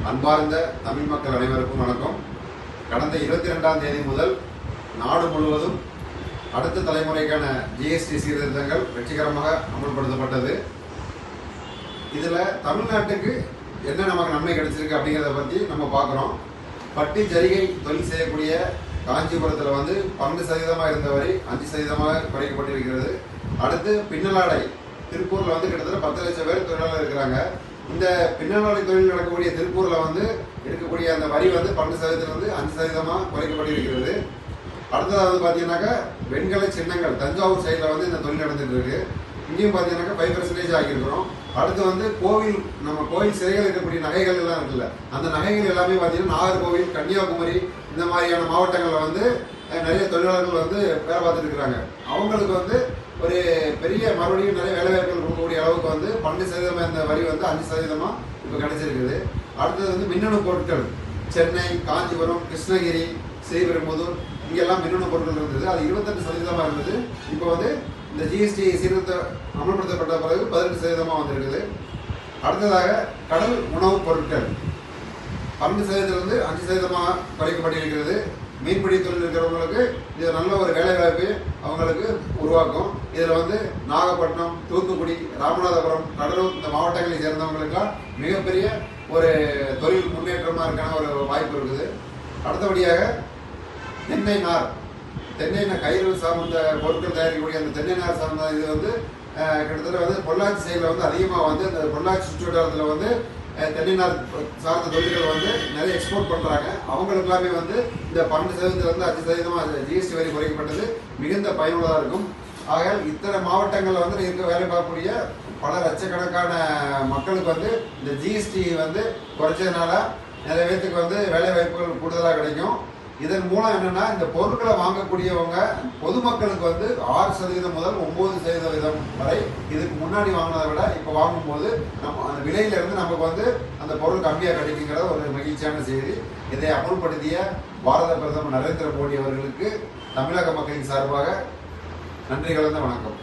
அன்பார்ந்த தமிழ் மக்கள் அனைவருக்கும் வணக்கம். கடந்த 22ஆம் தேதி முதல் நாடு முழுவதும் அடுத்த தலைமுறைக்கான ஜிஎஸ்டி சீர்திருத்தங்கள் வெற்றிகரமாக அமல்படுத்தப்பட்டது. இதில் தமிழ்நாட்டுக்கு என்ன நமக்கு நன்மை கிடைச்சிருக்கு அப்படிங்கிறத பற்றி நம்ம பார்க்குறோம். பட்டி ஜரிகை தொழில் செய்யக்கூடிய காஞ்சிபுரத்தில் 12% இருந்த வரை 5% குறைக்கப்பட்டிருக்கிறது. அடுத்து பின்னலாடை திருப்பூரில் கிட்டத்தட்ட 10 லட்சம் பேர் தொழிலாளர் இருக்கிறாங்க. இந்த பின்னலாடை தொழில் நடக்கக்கூடிய திருப்பூரில் இருக்கக்கூடிய அந்த வரி 12%லிருந்து 5% குறைக்கப்பட்டிருக்கிறது. அடுத்தது பார்த்தீங்கன்னாக்கா வெண்கல சின்னங்கள் தஞ்சாவூர் சைடில் இந்த தொழில் நடந்துட்டு இருக்கு. இங்கேயும் பார்த்தீங்கன்னாக்கா 5% ஆகியிருக்கிறோம். அடுத்து நம்ம கோயில் சிறைகள் இருக்கக்கூடிய நகைகள் எல்லாம் இருக்குல்ல, அந்த நகைகள் எல்லாமே பார்த்தீங்கன்னா நாகர்கோவில், கன்னியாகுமரி இந்த மாதிரியான மாவட்டங்களில் நிறைய தொழிலாளர்கள் வேலை பார்த்துட்டு இருக்கிறாங்க. அவங்களுக்கு ஒரு பெரிய மறுபடியும் நிறைய வேலைவாய்ப்புகள் கொடுக்கக்கூடிய அளவுக்கு 12% இந்த வரி 5% இப்போ கிடைச்சிருக்குது. அடுத்தது மின்னணு பொருட்கள் சென்னை, காஞ்சிபுரம், கிருஷ்ணகிரி, ஸ்ரீபெரும்புதூர் இங்கெல்லாம் மின்னணு பொருட்கள் இருந்தது. அது 28% இருந்தது. இப்போ இந்த ஜிஎஸ்டி சீர்திருத்தம் அமல்படுத்தப்பட்ட பிறகு 18% வந்திருக்குது. அடுத்ததாக கடல் உணவுப் பொருட்கள் 12%லிருந்து 5% குறைக்கப்பட்டிருக்கிறது. மீன்பிடி தொழில் இருக்கிறவங்களுக்கு இது நல்ல ஒரு வேலைவாய்ப்பு அவங்களுக்கு உருவாக்கும். இதில் நாகப்பட்டினம், தூத்துக்குடி, ராமநாதபுரம், கடலூர் இந்த மாவட்டங்களை சேர்ந்தவங்களுக்கெல்லாம் மிகப்பெரிய ஒரு தொழில் முன்னேற்றமாக இருக்கான ஒரு வாய்ப்பு இருக்குது. அடுத்தபடியாக தென்னை நார் கயிறு சார்ந்த பொருட்கள் தயாரிக்கக்கூடிய அந்த தென்னை நார் சார்ந்த இது கிட்டத்தட்ட பொள்ளாச்சி சைடில் அதிகமாக அந்த பொள்ளாச்சி சுற்று வட்டாரத்தில் தென்னை நார் சார்ந்த தொழில்கள் நிறைய எக்ஸ்போர்ட் பண்ணுறாங்க. அவங்களுக்கு எல்லாமே இந்த 12%லிருந்து 5% ஜிஎஸ்டி வரி குறைக்கப்பட்டது மிகுந்த பயனுள்ளதாக இருக்கும். ஆக இத்தனை மாவட்டங்களில் இருக்க வேலை பார்க்கக்கூடிய பல லட்சக்கணக்கான மக்களுக்கு இந்த ஜிஎஸ்டி குறைச்சதுனால நிறைய பேருக்கு வேலை வாய்ப்புகள் கூடுதலாக கிடைக்கும். இதன் மூலம் என்னன்னா இந்த பொருட்களை வாங்கக்கூடியவங்க பொதுமக்களுக்கு 6% முதல் 9% வரை இதுக்கு முன்னாடி வாங்கினதை விட இப்போ வாங்கும்போது நம்ம அந்த விலையிலிருந்து நமக்கு அந்த பொருள் கம்மியாக கிடைக்குங்கிறத ஒரு மகிழ்ச்சியான செய்தி. இதை அமல்படுத்திய பாரத பிரதமர் நரேந்திர மோடி அவர்களுக்கு தமிழக மக்களின் சார்பாக நன்றி கலந்த வணக்கம்.